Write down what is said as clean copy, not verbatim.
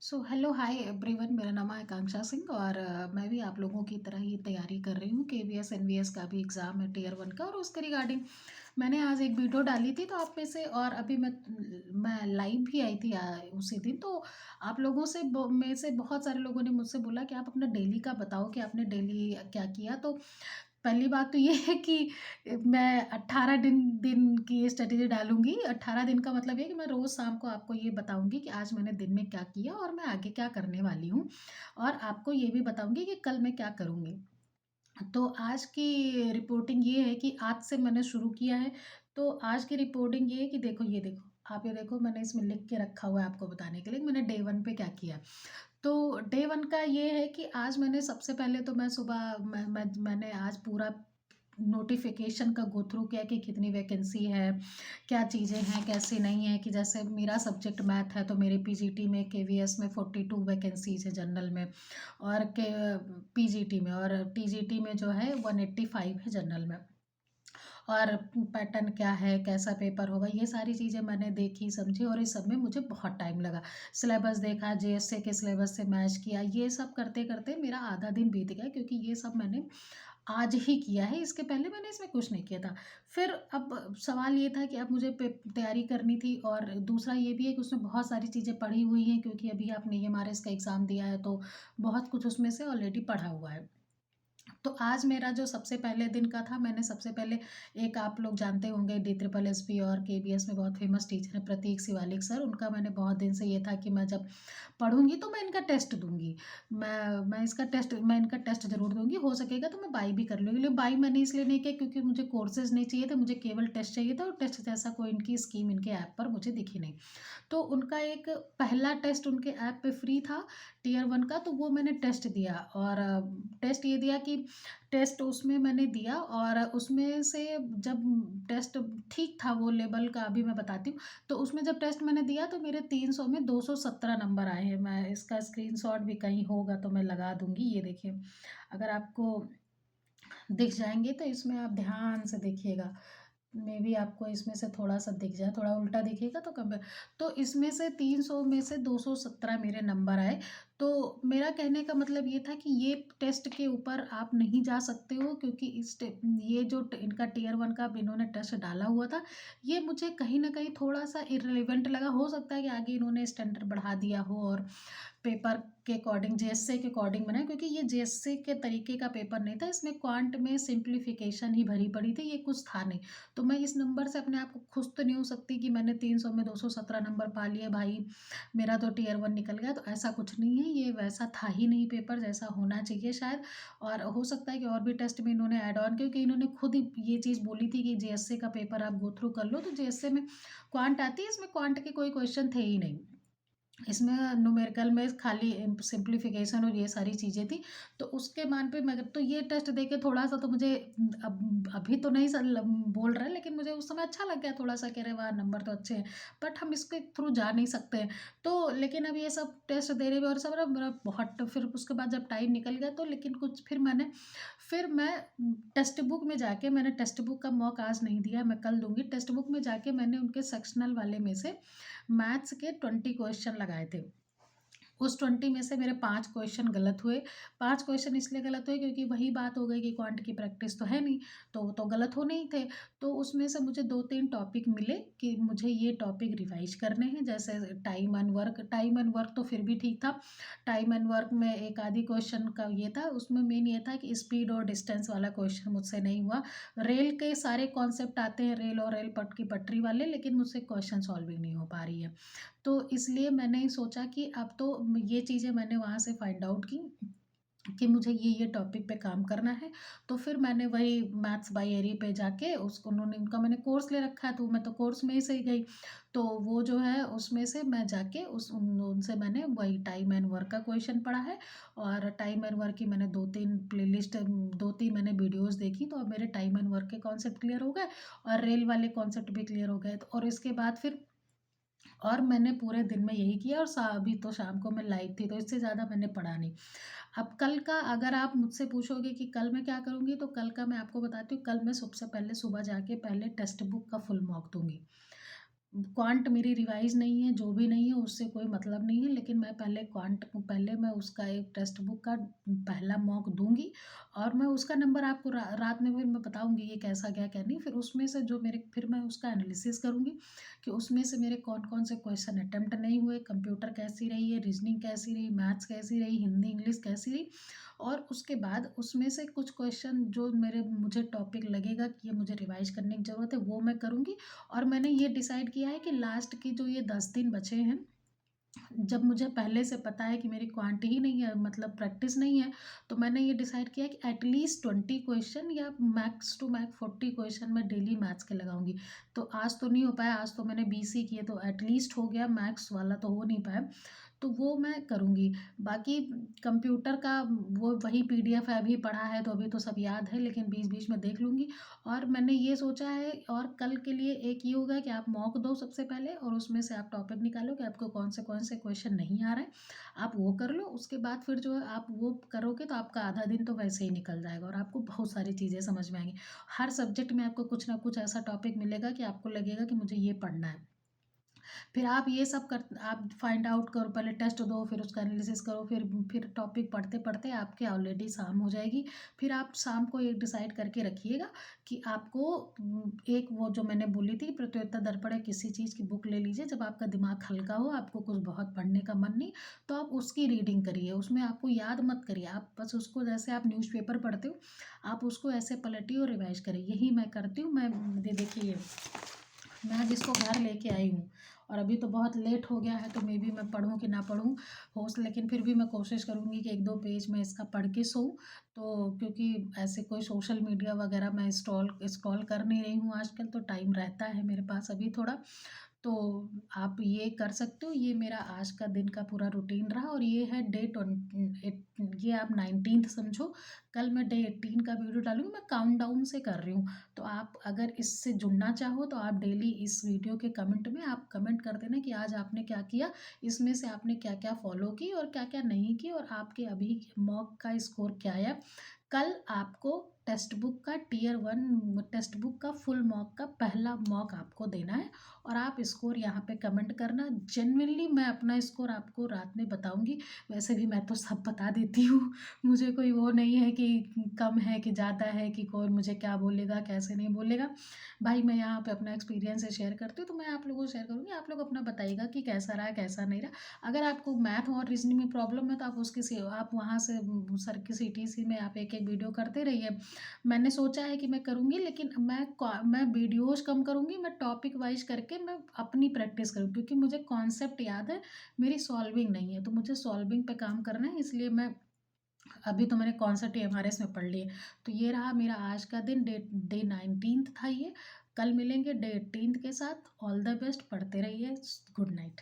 So hello hi everyone. मेरा नाम है आकांक्षा सिंह और मैं भी आप लोगों की तरह ही तैयारी कर रही हूँ। केवीएस एनवीएस का भी एग्ज़ाम है टीयर वन का, और उसके रिगार्डिंग मैंने आज एक वीडियो डाली थी। तो आप में से और अभी मैं लाइव भी आई थी उसी दिन। तो आप लोगों से में से बहुत सारे लोगों ने मुझसे बोला कि आप अपना डेली का बताओ कि आपने डेली क्या किया। तो पहली बात तो ये है कि मैं 18 दिन दिन की स्ट्रैटेजी डालूँगी। 18 दिन का मतलब है कि मैं रोज़ शाम को आपको ये बताऊँगी कि आज मैंने दिन में क्या किया और मैं आगे क्या करने वाली हूँ। और आपको ये भी बताऊँगी कि कल मैं क्या करूँगी। तो आज की रिपोर्टिंग ये है कि आज से मैंने शुरू किया है। तो आज की रिपोर्टिंग ये है कि देखो, ये देखो, आप ये देखो, मैंने इसमें लिख के रखा हुआ है आपको बताने के लिए कि मैंने डे 1 पे क्या किया। तो डे 1 का ये है कि आज मैंने सबसे पहले तो मैं सुबह मैंने आज पूरा नोटिफ़िकेशन का गो थ्रू किया कि कितनी वैकेंसी है, क्या चीज़ें हैं, कैसे नहीं है। कि जैसे मेरा सब्जेक्ट मैथ है, तो मेरे पीजीटी में केवीएस में 42 वैकेंसीज़ है जनरल में, और के पीजीटी में, और टीजीटी में जो है 185 है जनरल में। और पैटर्न क्या है, कैसा पेपर होगा, ये सारी चीज़ें मैंने देखी, समझी, और इस सब में मुझे बहुत टाइम लगा। सिलेबस देखा, जेएसए के सिलेबस से मैच किया, ये सब करते-करते मेरा आधा दिन बीत गया, क्योंकि ये सब मैंने आज ही किया है। इसके पहले मैंने इसमें कुछ नहीं किया था। फिर अब सवाल ये था कि अब मुझे तैयारी करनी थी, और दूसरा ये भी है कि उसमें बहुत सारी चीज़ें पढ़ी हुई हैं, क्योंकि अभी आपने ईएमआरएस का एग्ज़ाम दिया है, तो बहुत कुछ उसमें से ऑलरेडी पढ़ा हुआ है। तो आज मेरा जो सबसे पहले दिन का था, मैंने सबसे पहले, एक आप लोग जानते होंगे डी ट्रिपल एसपी और केबीएस में बहुत फेमस टीचर हैं प्रतीक शिवालिक सर, उनका मैंने बहुत दिन से ये था कि मैं जब पढ़ूंगी तो मैं इनका टेस्ट दूंगी। मैं इनका टेस्ट जरूर दूंगी, हो सकेगा तो मैं बाई भी कर लूँगी। लेकिन बाई मैंने इसलिए नहीं किया क्योंकि मुझे कोर्सेज नहीं चाहिए थे, मुझे केवल टेस्ट चाहिए था, और टेस्ट जैसा कोई इनकी स्कीम इनके ऐप पर मुझे दिखी नहीं। तो उनका एक पहला टेस्ट उनके ऐप पे फ्री था टियर 1 का, तो वो मैंने टेस्ट दिया। और टेस्ट ये दिया कि टेस्ट उसमें मैंने दिया, और उसमें से जब टेस्ट ठीक था वो लेवल का, अभी मैं बताती हूँ। तो उसमें जब टेस्ट मैंने दिया तो मेरे 300 में 217 नंबर आए हैं। मैं इसका स्क्रीनशॉट भी कहीं होगा तो मैं लगा दूँगी, ये देखिए। अगर आपको दिख जाएँगे तो इसमें आप ध्यान से देखिएगा। मेबी आपको इसमें से थोड़ा-सा दिख जाए, थोड़ा उल्टा दिखेगा तो कम। तो इसमें से 300 में से 217 मेरे नंबर आए। तो मेरा कहने का मतलब ये था कि ये टेस्ट के ऊपर आप नहीं जा सकते हो, क्योंकि ये जो इनका टियर 1 का अब इन्होंने टेस्ट डाला हुआ था, ये मुझे कहीं न कहीं थोड़ा-सा इर्रेलेवेंट लगा। हो सकता है कि आगे इन्होंने स्टैंडर्ड बढ़ा दिया हो और पेपर के अकॉर्डिंग, जेएसए के अकॉर्डिंग बनाया, क्योंकि ये जेएसए के तरीके का पेपर नहीं था। इसमें क्वांट में सिंप्लीफिकेशन ही भरी पड़ी थी, ये कुछ था नहीं। तो मैं इस नंबर से अपने आप को खुश तो नहीं हो सकती कि मैंने 300 में 217 नंबर पा लिए भाई, मेरा तो टियर 1 निकल गया। तो ऐसा कुछ नहीं है, ये वैसा था ही नहीं पेपर जैसा होना चाहिए शायद। और हो सकता है कि और भी टेस्ट में इन्होंने ऐड ऑन, क्योंकि इन्होंने खुद ही ये चीज़ बोली थी कि जेएसए का पेपर आप गो थ्रू कर लो। तो जेएसए में क्वांट आती है, इसमें क्वांट के कोई क्वेश्चन थे ही नहीं। इसमें न्यूमेरिकल में खाली सिंप्लीफिकेशन और ये सारी चीज़ें थी। तो उसके मान पे मैं तो ये टेस्ट देके थोड़ा-सा तो मुझे अब अभी तो नहीं बोल रहा है, लेकिन मुझे उस समय अच्छा लग गया थोड़ा-सा कि अरे वाह! नंबर तो अच्छे हैं। बट हम इसके थ्रू जा नहीं सकते हैं। तो लेकिन अब ये सब टेस्ट देने में और सब ना मेरा बहुत, फिर उसके बाद जब टाइम निकल गया तो लेकिन कुछ फिर मैं टेक्स्ट बुक में जाके, मैंने टेक्स्ट बुक का मॉक आज नहीं दिया, मैं कल दूँगी। टेक्स्ट बुक में जाके मैंने उनके सेक्शनल वाले में से मैथ्स के 20 क्वेश्चन लगाए थे। उस 20 में से मेरे 5 क्वेश्चन गलत हुए। 5 क्वेश्चन इसलिए गलत हुए क्योंकि वही बात हो गई कि क्वांट की प्रैक्टिस तो है नहीं, तो वो तो गलत होने ही थे। तो उसमें से मुझे 2-3 टॉपिक मिले कि मुझे ये टॉपिक रिवाइज़ करने हैं, जैसे टाइम एंड वर्क तो फिर भी ठीक था। टाइम एंड वर्क में एक आधी क्वेश्चन का ये था, उसमें मेन ये था कि स्पीड और डिस्टेंस वाला क्वेश्चन मुझसे नहीं हुआ। रेल के सारे कॉन्सेप्ट आते हैं, रेल और रेल पट की पटरी वाले, लेकिन मुझसे क्वेश्चन सॉल्विंग नहीं हो पा रही है। तो इसलिए मैंने सोचा कि अब तो ये चीज़ें मैंने वहाँ से फाइंड आउट की कि मुझे ये टॉपिक पे काम करना है। तो फिर मैंने वही मैथ्स बाय एरी पे जाके उसको, उन्होंने उनका मैंने कोर्स ले रखा है, तो मैं तो कोर्स में ही से गई। तो वो जो है उसमें से मैं जाके उनसे मैंने वही टाइम एंड वर्क का क्वेश्चन पढ़ा है। और टाइम एंड वर्क की मैंने 2-3 प्लेलिस्ट, 2-3 मैंने वीडियोज़ देखी, तो अब मेरे टाइम एंड वर्क के कॉन्सेप्ट क्लियर हो गए, और रेल वाले कॉन्सेप्ट भी क्लियर हो गए। तो और इसके बाद फिर, और मैंने पूरे दिन में यही किया, और अभी तो शाम को मैं लाइव थी, तो इससे ज़्यादा मैंने पढ़ा नहीं। अब कल का अगर आप मुझसे पूछोगे कि कल मैं क्या करूँगी, तो कल का मैं आपको बताती हूँ। कल मैं सबसे पहले सुबह जाके पहले टेक्स्ट बुक का फुल मॉक दूँगी। क्वांट मेरी रिवाइज़ नहीं है, जो भी नहीं है उससे कोई मतलब नहीं है, लेकिन मैं पहले मैं उसका एक टेक्स्ट बुक का पहला मॉक दूँगी और मैं उसका नंबर आपको रात में फिर मैं बताऊँगी ये कैसा गया क्या नहीं। फिर उसमें से जो मेरे फिर मैं उसका एनालिसिस करूँगी कि उसमें से मेरे कौन-कौन से क्वेश्चन अटेम्प्ट नहीं हुए, कंप्यूटर कैसी रही है, रीज़निंग कैसी रही, मैथ्स कैसी रही, हिंदी, इंग्लिश कैसी रही। और उसके बाद उसमें से कुछ क्वेश्चन जो मुझे टॉपिक लगेगा कि ये मुझे रिवाइज़ करने की ज़रूरत है, वो मैं करूँगी। और मैंने ये डिसाइड किया है कि लास्ट की जो ये 10 दिन बचे हैं, जब मुझे पहले से पता है कि मेरी क्वांट ही नहीं है, मतलब प्रैक्टिस नहीं है, तो मैंने ये डिसाइड किया कि एटलीस्ट 20 क्वेश्चन या मैक्स टू मैक्स 40 क्वेश्चन मैं डेली मैथ्स के लगाऊंगी। तो आज तो नहीं हो पाया, आज तो मैंने 20 ही किए, तो एटलीस्ट हो गया, मैथ्स वाला तो हो नहीं पाया। तो वो मैं करूँगी। बाकी कंप्यूटर का वो वही पीडीएफ है, अभी पढ़ा है तो अभी तो सब याद है, लेकिन बीच-बीच में देख लूँगी। और मैंने ये सोचा है, और कल के लिए एक ये होगा कि आप मॉक दो सबसे पहले और उसमें से आप टॉपिक निकालो कि आपको कौन से क्वेश्चन नहीं आ रहे हैं, आप वो कर लो। उसके बाद फिर जो है आप वो करोगे तो आपका आधा दिन तो वैसे ही निकल जाएगा और आपको बहुत सारी चीज़ें समझ में आएँगी। हर सब्जेक्ट में आपको कुछ ना कुछ ऐसा टॉपिक मिलेगा कि आपको लगेगा कि मुझे ये पढ़ना है। फिर आप ये सब कर आप फाइंड आउट करो, पहले टेस्ट दो, फिर उसका एनालिसिस करो, फिर टॉपिक पढ़ते-पढ़ते आपके ऑलरेडी शाम हो जाएगी। फिर आप शाम को एक डिसाइड करके रखिएगा कि आपको एक वो जो मैंने बोली थी प्रतियोगिता दर्पण या किसी चीज़ की बुक ले लीजिए, जब आपका दिमाग हल्का हो, आपको कुछ बहुत पढ़ने का मन नहीं, तो आप उसकी रीडिंग करिए। उसमें आपको याद मत करिए, आप बस उसको जैसे आप न्यूज़पेपर पढ़ते हो, आप उसको ऐसे पलटिए और रिवाइज़ करिए। यही मैं करती हूँ। मैं ये देखिए, मैं आज इसको घर लेके आई हूँ और अभी तो बहुत लेट हो गया है, तो मे बी मैं पढूँ कि ना पढूँ लेकिन फिर भी मैं कोशिश करूँगी कि 1-2 पेज मैं इसका पढ़ के सोऊँ। तो क्योंकि ऐसे कोई सोशल मीडिया वगैरह मैं स्क्रॉल कर नहीं रही हूँ आजकल, तो टाइम रहता है मेरे पास अभी थोड़ा। तो आप ये कर सकते हो। ये मेरा आज का दिन का पूरा रूटीन रहा और ये है ये आप 19th समझो। कल मैं डे 18 का वीडियो डालूँगी, मैं काउंटडाउन से कर रही हूँ। तो आप अगर इससे जुड़ना चाहो तो आप डेली इस वीडियो के कमेंट में आप कमेंट कर देना कि आज आपने क्या किया, इसमें से आपने क्या-क्या फ़ॉलो की और क्या-क्या नहीं की और आपके अभी मॉक का स्कोर क्या आया। कल आपको टेक्स्ट बुक का टियर 1 टेक्स्ट बुक का फुल मॉक का पहला मॉक आपको देना है और आप स्कोर यहाँ पे कमेंट करना। जेन्युइनली मैं अपना स्कोर आपको रात में बताऊँगी। वैसे भी मैं तो सब बता देती हूँ। मुझे कोई वो नहीं है कि कम है कि ज़्यादा है कि कौन मुझे क्या बोलेगा, कैसे नहीं बोलेगा। भाई मैं यहाँ पे अपना एक्सपीरियंस शेयर करती हूँ, तो मैं आप लोगों को शेयर करूँगी। आप लोग अपना बताइएगा कि कैसा रहा, कैसा नहीं रहा। अगर आपको मैथ और रीज़निंग में प्रॉब्लम है तो आप वहाँ से सर की सीटीसी में आप एक-एक वीडियो करते रहिए। मैंने सोचा है कि मैं करूँगी, लेकिन मैं वीडियोज़ कम करूँगी, मैं टॉपिक वाइज़ करके मैं अपनी प्रैक्टिस करूँ, क्योंकि मुझे कॉन्सेप्ट याद है, मेरी सॉल्विंग नहीं है। तो मुझे सॉल्विंग पे काम करना है, इसलिए मैं अभी तो मैंने कॉन्सेप्ट एमआरएस में पढ़ लिए। तो ये रहा मेरा आज का दिन। डे 19th था ये। कल मिलेंगे डे 18th के साथ। ऑल द बेस्ट, पढ़ते रहिए। Good night.